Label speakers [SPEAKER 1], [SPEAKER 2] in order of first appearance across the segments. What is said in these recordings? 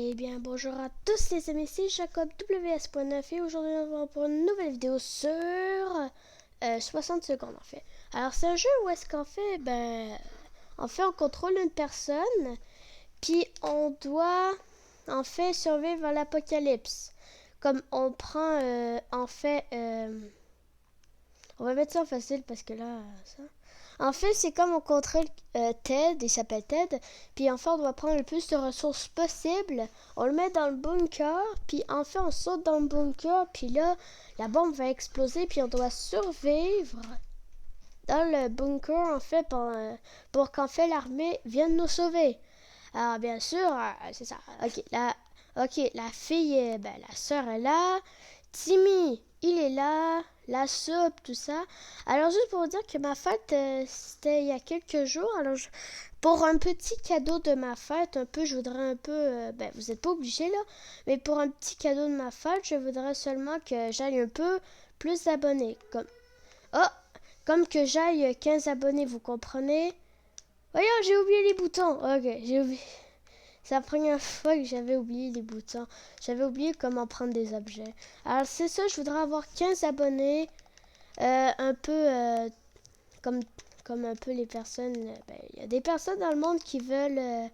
[SPEAKER 1] Eh bien, bonjour à tous les amis, c'est Jacob WS.9 et aujourd'hui on va voir pour une nouvelle vidéo sur 60 secondes en fait. Alors c'est un jeu où est-ce qu'en fait, on contrôle une personne, puis on doit en fait survivre à l'apocalypse. Comme on prend on va mettre ça en facile parce que là, ça... En fait, c'est comme on contrôle Ted, il s'appelle Ted, puis enfin on doit prendre le plus de ressources possible, on le met dans le bunker, puis enfin on saute dans le bunker, puis là, la bombe va exploser, puis on doit survivre dans le bunker, en fait, pour qu'en fait l'armée vienne nous sauver. Alors, bien sûr, c'est ça. Ok, la fille, la sœur est là. Timmy, il est là. La soupe, tout ça. Alors, juste pour vous dire que ma fête, c'était il y a quelques jours. Alors, pour un petit cadeau de ma fête, je voudrais un peu... vous n'êtes pas obligés, là. Mais pour un petit cadeau de ma fête, je voudrais seulement que j'aille un peu plus d'abonnés. Comme que j'aille 15 abonnés, vous comprenez? Voyons, j'ai oublié les boutons. Ok, j'ai oublié. C'est la première fois que j'avais oublié les boutons. J'avais oublié comment prendre des objets. Alors c'est ça, je voudrais avoir 15 abonnés. Un peu comme un peu les personnes. Il y a des personnes dans le monde qui veulent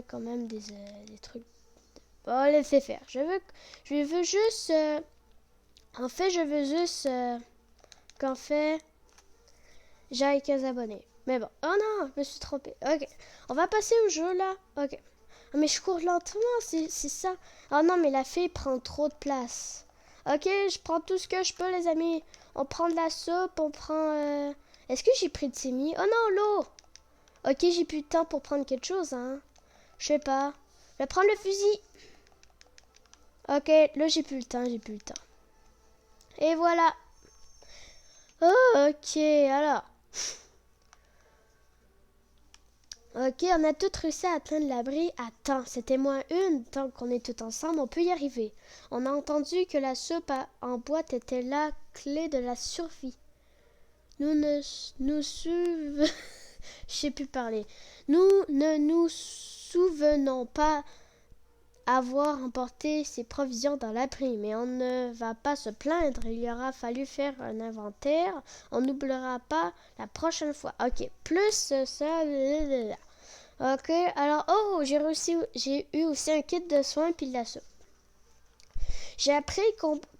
[SPEAKER 1] quand même des trucs. Bon, laissez faire. Je veux juste. Je veux juste qu'en fait, j'aille 15 abonnés. Mais bon. Oh non, je me suis trompée. Ok. On va passer au jeu là. Ok. Mais je cours lentement, c'est ça. Oh non, mais la fille prend trop de place. Ok, je prends tout ce que je peux, les amis. On prend de la soupe, on prend... Est-ce que j'ai pris de Timmy? Oh non, l'eau! Ok, j'ai plus de temps pour prendre quelque chose, hein. Je sais pas. Je vais prendre le fusil. Ok, là, j'ai plus le temps. Et voilà. Oh, ok, alors... Ok, on a toutes réussi à atteindre l'abri à temps. C'était moins une. Tant qu'on est tous ensemble, on peut y arriver. On a entendu que la soupe en boîte était la clé de la survie. Nous ne nous Je sais plus parler. Nous ne nous souvenons pas avoir emporté ces provisions dans l'abri, mais on ne va pas se plaindre. Il y aura fallu faire un inventaire. On n'oubliera pas la prochaine fois. Ok, plus ça... Ok, alors, j'ai eu aussi un kit de soins puis de la soupe. J'ai appris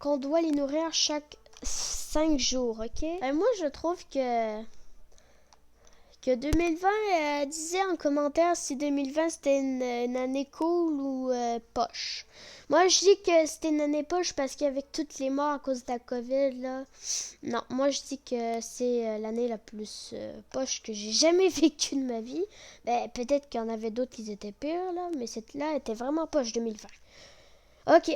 [SPEAKER 1] qu'on doit les nourrir chaque 5 jours, ok? Moi, je trouve que 2020 disait en commentaire si 2020 c'était une année cool ou poche. Moi, je dis que c'était une année poche parce qu'avec toutes les morts à cause de la COVID, là, non, moi je dis que c'est l'année la plus poche que j'ai jamais vécue de ma vie. Peut-être qu'il y en avait d'autres qui étaient pires, là, mais cette là était vraiment poche 2020. Ok,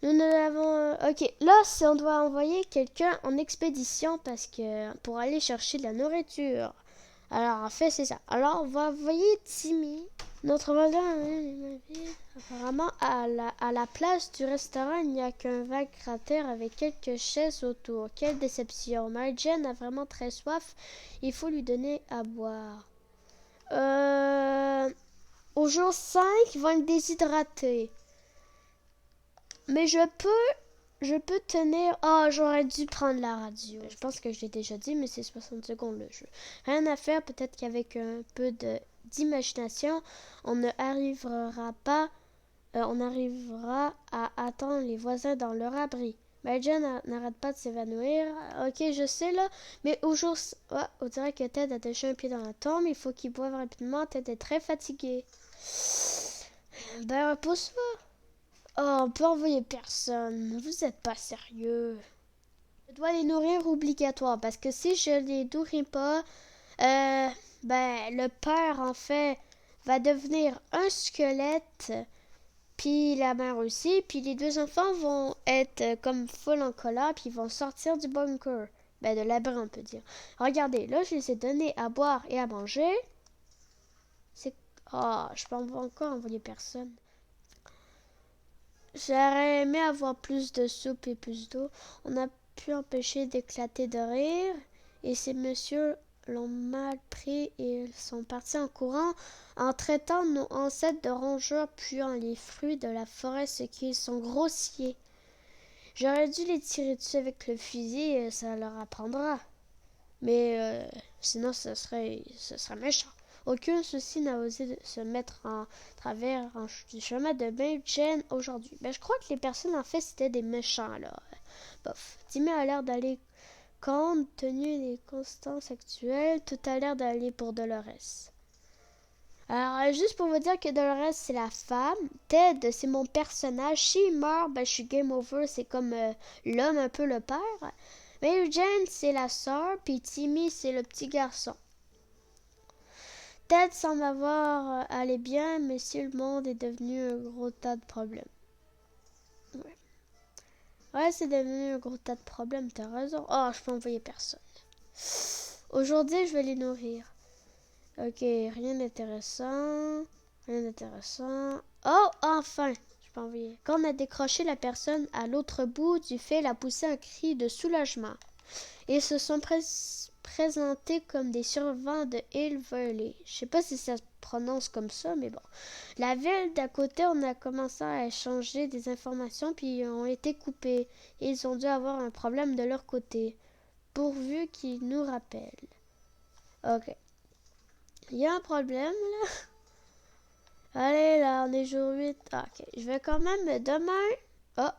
[SPEAKER 1] nous ne l'avons... ok, là, on doit envoyer quelqu'un en expédition parce que pour aller chercher de la nourriture. Alors, en fait, c'est ça. Alors, on va envoyer Timmy. Notre voisin, apparemment, à la place du restaurant, il n'y a qu'un vague cratère avec quelques chaises autour. Quelle déception. Mary Jane a vraiment très soif. Il faut lui donner à boire. Au jour 5, ils vont le déshydrater. Mais je peux tenir... Oh, j'aurais dû prendre la radio. Je pense que je l'ai déjà dit, mais c'est 60 secondes le jeu. Rien à faire, peut-être qu'avec un peu d'imagination, on arrivera à attendre les voisins dans leur abri. John n'arrête pas de s'évanouir. Ok, je sais là, mais on dirait que Ted a déjà un pied dans la tombe. Il faut qu'il boive rapidement. Ted est très fatigué. Repose-toi. Oh, on peut envoyer personne. Vous êtes pas sérieux. Je dois les nourrir obligatoire parce que si je les nourris pas, le père en fait va devenir un squelette, puis la mère aussi, puis les deux enfants vont être comme full en colère, puis ils vont sortir du bunker, de l'abri on peut dire. Regardez, là je les ai donnés à boire et à manger. Je peux encore envoyer personne. J'aurais aimé avoir plus de soupe et plus d'eau. On a pu empêcher d'éclater de rire. Et c'est monsieur l'ont mal pris et ils sont partis en courant en traitant nos ancêtres de rongeurs puant les fruits de la forêt, ce qui sont grossiers. J'aurais dû les tirer dessus avec le fusil et ça leur apprendra. Mais sinon, ce serait méchant. Aucun souci n'a osé se mettre en travers du chemin de Mary Jane aujourd'hui. Ben, je crois que les personnes, en fait, c'était des méchants, alors. Bof. Timmy a l'air d'aller compte tenu des constances actuelles. Tout a l'air d'aller pour Dolores. Alors, juste pour vous dire que Dolores, c'est la femme. Ted, c'est mon personnage. S'il meurt, ben, je suis game over. C'est comme l'homme, un peu le père. Mary Jane, c'est la sœur. Puis Timmy, c'est le petit garçon. Ted semble avoir allé bien, mais si le monde est devenu un gros tas de problèmes. Ouais, c'est devenu un gros tas de problèmes, t'as raison. Oh, je peux envoyer personne. Aujourd'hui, je vais les nourrir. Ok, rien d'intéressant. Rien d'intéressant. Oh, enfin! Je peux envoyer. Quand on a décroché la personne à l'autre bout du fil a poussé un cri de soulagement. Ils se sont présentés comme des survivants de Hill Valley. Je sais pas si ça se prononce comme ça, mais bon. La ville d'à côté, on a commencé à échanger des informations, puis ils ont été coupés. Ils ont dû avoir un problème de leur côté, pourvu qu'ils nous rappellent. Ok. Il y a un problème, là. Allez, là, on est jour 8. Ah, ok. Je vais quand même demain... Oh.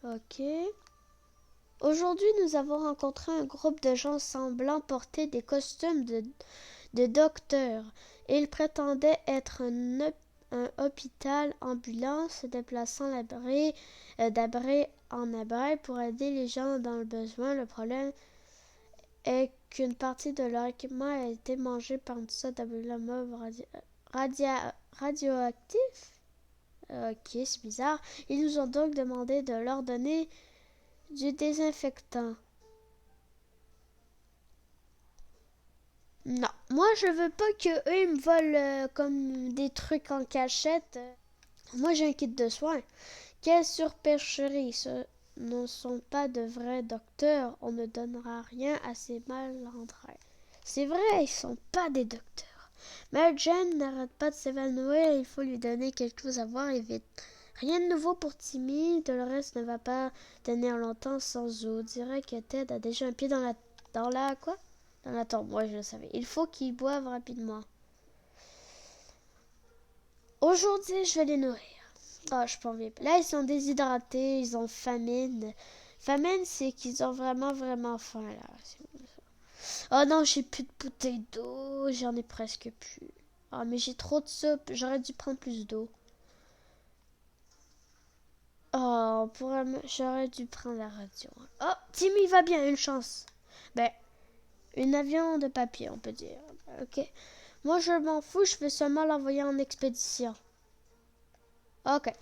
[SPEAKER 1] Ok. Aujourd'hui, nous avons rencontré un groupe de gens semblant porter des costumes de docteurs. Ils prétendaient être un hôpital ambulant se déplaçant d'abri en abri pour aider les gens dans le besoin. Le problème est qu'une partie de leur équipement a été mangée par une sorte d'ambulant radioactif. Ok, c'est bizarre. Ils nous ont donc demandé de leur donner du désinfectant. Non, moi je veux pas que eux ils me volent comme des trucs en cachette. Moi j'ai un kit de soins. Quelle surpercherie, ce ne sont pas de vrais docteurs. On ne donnera rien à ces malandrins. C'est vrai, ils sont pas des docteurs. Mais Jen n'arrête pas de s'évanouir, il faut lui donner quelque chose à voir et vite. Rien de nouveau pour Timmy, Dolores ne va pas tenir longtemps sans eau. On dirait que Ted a déjà un pied dans la quoi? Dans la tombe, ouais, je le savais. Il faut qu'ils boivent rapidement. Aujourd'hui, je vais les nourrir. Oh, je peux en vivre. Là, ils sont déshydratés, ils ont famine. Famine, c'est qu'ils ont vraiment, vraiment faim, là. Oh non, j'ai plus de bouteilles d'eau, j'en ai presque plus. Oh, mais j'ai trop de soupe, j'aurais dû prendre plus d'eau. Oh, j'aurais dû prendre la radio. Oh, Timmy va bien, une chance. Ben, un avion de papier, on peut dire. Ok. Moi, je m'en fous, je vais seulement l'envoyer en expédition. Ok.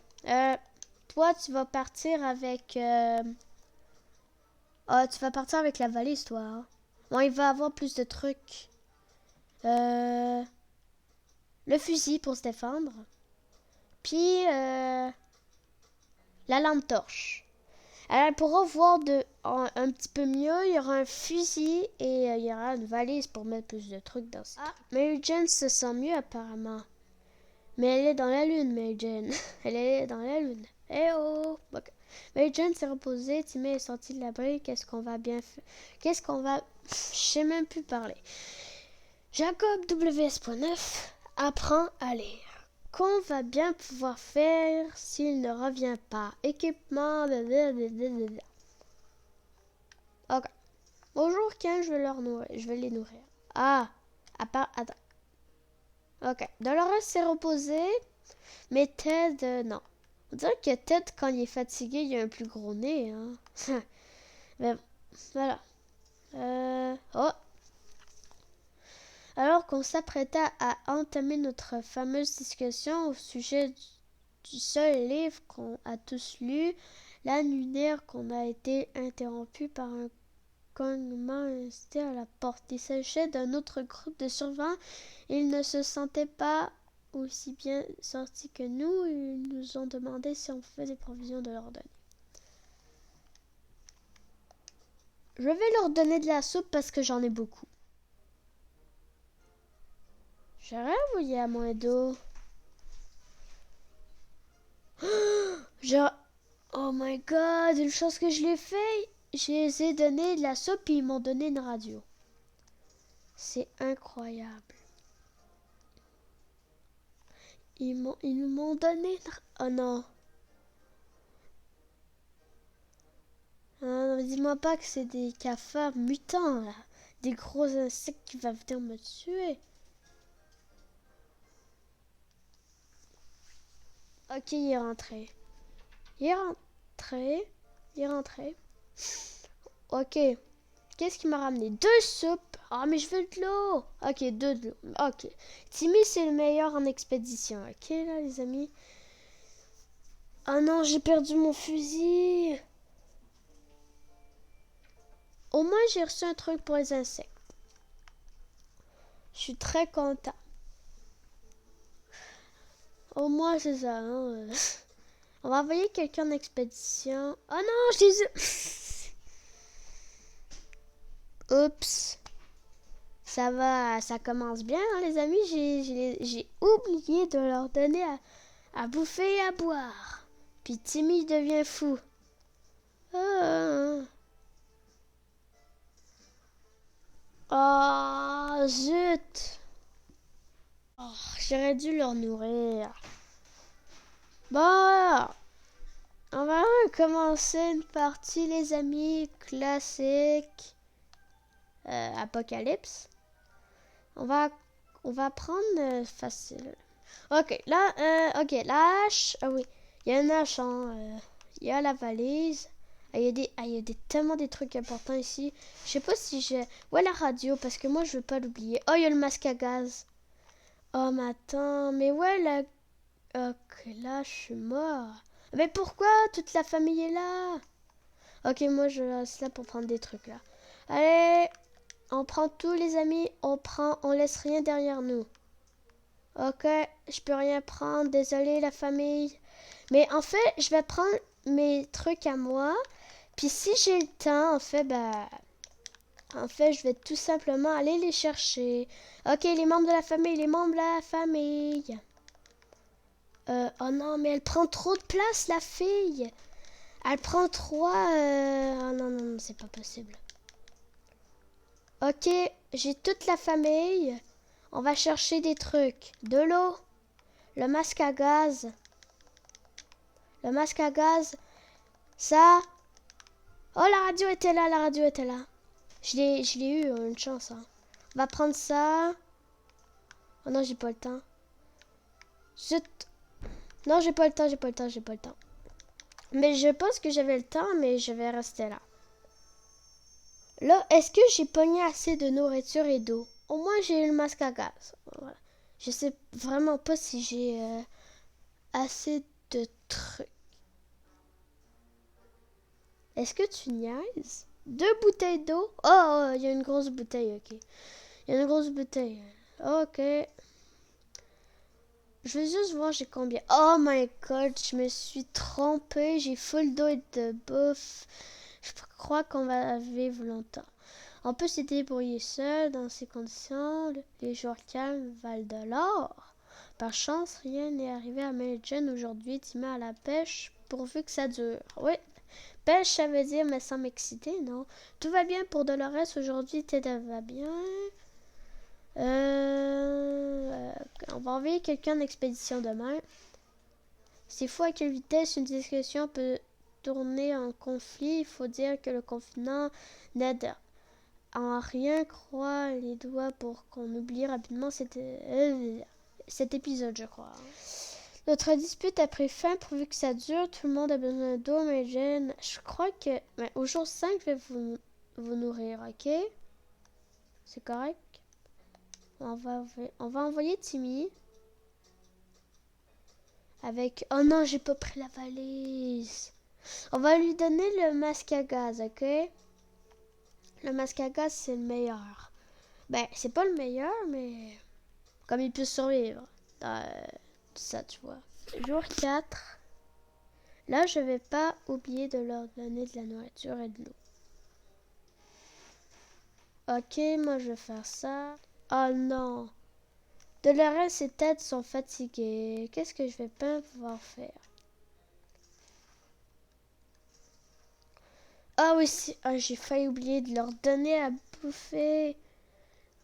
[SPEAKER 1] Toi, tu vas partir avec... Ah, tu vas partir avec la valise, toi. Hein? Bon, il va avoir plus de trucs. Le fusil pour se défendre. Puis, la lampe torche. Alors, elle pourra voir un petit peu mieux. Il y aura un fusil et il y aura une valise pour mettre plus de trucs dans ce truc. Mary Jane se sent mieux apparemment. Mais elle est dans la lune, Mary Jane. Elle est dans la lune. Eh oh! Okay. Mary Jane s'est reposée. Timmy est sorti de l'abri. Qu'est-ce qu'on va bien faire? Qu'est-ce qu'on va... Je sais même plus parler. Jacob WS.9 apprend à lire. Qu'on va bien pouvoir faire s'il ne revient pas. Équipement... Blablabla. Ok. Bonjour, Ken, je vais les nourrir. Ah! Attends. Ok. Dolores s'est reposée. Mais Ted, non. On dirait que Ted, quand il est fatigué, il a un plus gros nez. Hein. Mais voilà. Oh. Alors qu'on s'apprêtait à entamer notre fameuse discussion au sujet du seul livre qu'on a tous lu, l'annulaire qu'on a été interrompu par un cognement insisté à la porte. Il s'agissait d'un autre groupe de surveillants. Ils ne se sentaient pas aussi bien sortis que nous. Ils nous ont demandé si on pouvait des provisions de leur donner. Je vais leur donner de la soupe parce que j'en ai beaucoup. J'ai rien envoyé à mon dos. Oh my god, une chose que je l'ai fait. Je les ai donné de la soupe et ils m'ont donné une radio. C'est incroyable. Ils m'ont donné... Oh non. Ah non, dis-moi pas que c'est des cafards mutants, là. Des gros insectes qui vont venir me tuer. Ok, il est rentré. Il est rentré. Il est rentré. Ok. Qu'est-ce qui m'a ramené? 2 soupes. Ah, mais je veux de l'eau. Ok, 2 de l'eau. Ok. Timmy, c'est le meilleur en expédition. Ok, là, les amis. Ah non, j'ai perdu mon fusil. Au moins, j'ai reçu un truc pour les insectes. Je suis très content. Au moins, c'est ça. Hein. On va envoyer quelqu'un en expédition. Oh non, je les ai... Oups. Ça va, ça commence bien, hein, les amis. J'ai oublié de leur donner à bouffer et à boire. Puis Timmy devient fou. Oh, zut. Oh, j'aurais dû leur nourrir. Bon, on va commencer une partie, les amis, classique. Apocalypse. On va prendre facile. Ok, là, ok, la hache. Ah oui, il y a une hache, hein. Il y a la valise. Ah, il y a tellement des trucs importants ici. Je sais pas si j'ai... Ouais, la radio, parce que moi, je veux pas l'oublier. Oh, il y a le masque à gaz. Oh, mais attends, mais ouais, la... Ok, là, je suis mort. Mais pourquoi toute la famille est là? Ok, moi, je reste là pour prendre des trucs, là. Allez, on prend tous les amis, on laisse rien derrière nous. Ok, je peux rien prendre, désolé la famille. Mais en fait, je vais prendre mes trucs à moi. Puis si j'ai le temps, en fait, je vais tout simplement aller les chercher. Ok, les membres de la famille, les membres de la famille. Oh non, mais elle prend trop de place, la fille. Elle prend trop... Oh non, non, non, c'est pas possible. Ok, j'ai toute la famille. On va chercher des trucs. De l'eau. Le masque à gaz. Le masque à gaz. Ça. Oh, la radio était là, la radio était là. Je l'ai eu, une chance. Hein. On va prendre ça. Oh non, j'ai pas le temps. Zut. Non, j'ai pas le temps, j'ai pas le temps, j'ai pas le temps. Mais je pense que j'avais le temps, mais je vais rester là. Là, est-ce que j'ai pogné assez de nourriture et d'eau? Au moins, j'ai eu le masque à gaz. Voilà. Je sais vraiment pas si j'ai assez de trucs. Est-ce que tu niaises? 2 bouteilles d'eau? Oh, il y a une grosse bouteille, ok. Il y a une grosse bouteille. Ok. Je vais juste voir j'ai combien. Oh my god, je me suis trompée. J'ai full d'eau et de bouffe. Je crois qu'on va vivre longtemps. On peut se débrouiller seul dans ces conditions. Les jours calmes valent de l'or. Par chance, rien n'est arrivé à Meljen aujourd'hui. Tu mets à la pêche pourvu que ça dure. Oui. Pêche, ça veut dire, mais sans m'exciter, non. Tout va bien pour Dolores aujourd'hui. Ted va bien. On va envoyer quelqu'un en expédition demain. C'est fou à quelle vitesse une discussion peut tourner en conflit. Il faut dire que le confinement n'aide en rien. Crois les doigts pour qu'on oublie rapidement cet épisode, je crois. Notre dispute a pris fin pourvu que ça dure. Tout le monde a besoin d'eau, mais Jen, je crois que au jour 5, je vais vous nourrir, ok? C'est correct? On va envoyer Timmy. Avec... Oh non, j'ai pas pris la valise. On va lui donner le masque à gaz, ok? Le masque à gaz, c'est le meilleur. Ben, c'est pas le meilleur, mais... Comme il peut survivre. Tout ça, tu vois. Jour 4. Là, je vais pas oublier de leur donner de la nourriture et de l'eau. Ok, moi je vais faire ça. Oh non. Dolores et Ted sont fatigués. Qu'est-ce que je vais pas pouvoir faire? Ah oui, j'ai failli oublier de leur donner à bouffer.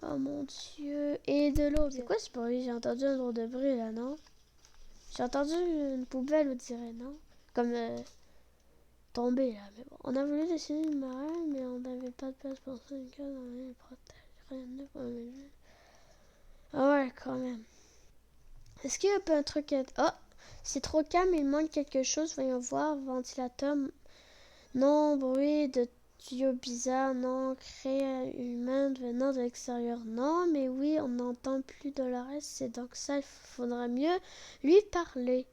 [SPEAKER 1] Oh mon Dieu. Et de l'eau. C'est quoi ce bruit? J'ai entendu un drôle de bruit là, non? J'ai entendu une poubelle, on dirait, non? Comme tomber là. Mais bon, on a voulu dessiner une marée, mais on n'avait pas de place pour ça. Une case, on les protège. Rien de neuf, on avait... Ah ouais, quand même. Est-ce qu'il y a pas un truc à... Oh! C'est trop calme, il manque quelque chose. Voyons voir. Ventilateur. Non, bruit de tuyaux bizarres. Non, créé humain venant de l'extérieur. Non, mais oui, on n'entend plus Dolores. C'est donc ça, il faudra mieux lui parler.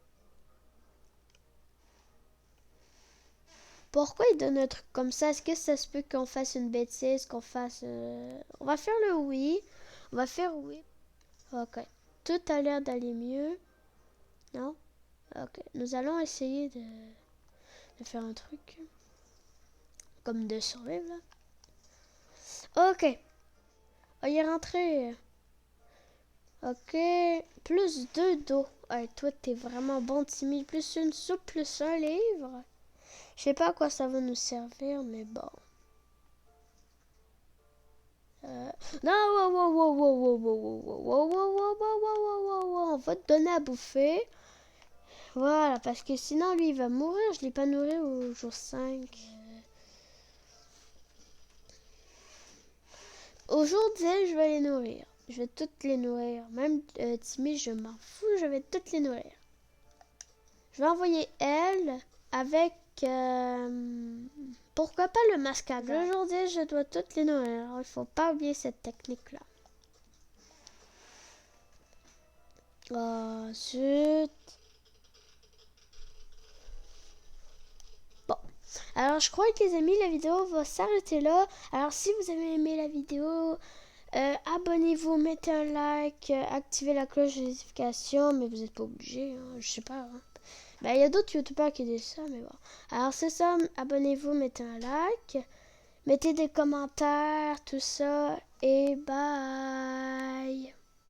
[SPEAKER 1] Pourquoi il donne un truc comme ça? Est-ce que ça se peut qu'on fasse une bêtise, qu'on fasse... On va faire le oui. On va faire oui. Ok. Tout a l'air d'aller mieux. Non? Ok. Nous allons essayer de faire un truc. Comme de survivre, là. Ok. Oh, il est rentré. Ok. Plus 2 d'eau. Ouais, toi, t'es vraiment bon, Timmy. Plus une soupe, plus un livre. Je sais pas à quoi ça va nous servir, mais bon. Non, wow, wow, wow, wow, wow, wow, wow, wow, wow, wow, wow, wow, wow, wow. On va te donner à bouffer. Voilà, parce que sinon, lui, il va mourir. Je l'ai pas nourri au jour 5. Au jour 10, je vais les nourrir. Je vais toutes les nourrir. Même Timmy, je m'en fous, je vais toutes les nourrir. Je vais envoyer elle avec... pourquoi pas le mascade? Aujourd'hui, je dois toutes les nourrir. Il faut pas oublier cette technique-là. Oh, zut. Bon. Alors, je crois que les amis, la vidéo va s'arrêter là. Alors, si vous avez aimé la vidéo, abonnez-vous, mettez un like, activez la cloche de notification, mais vous n'êtes pas obligé, hein, je sais pas. Hein. Ben, il y a d'autres youtubeurs qui disent ça, mais bon. Alors, c'est ça, abonnez-vous, mettez un like, mettez des commentaires, tout ça, et bye.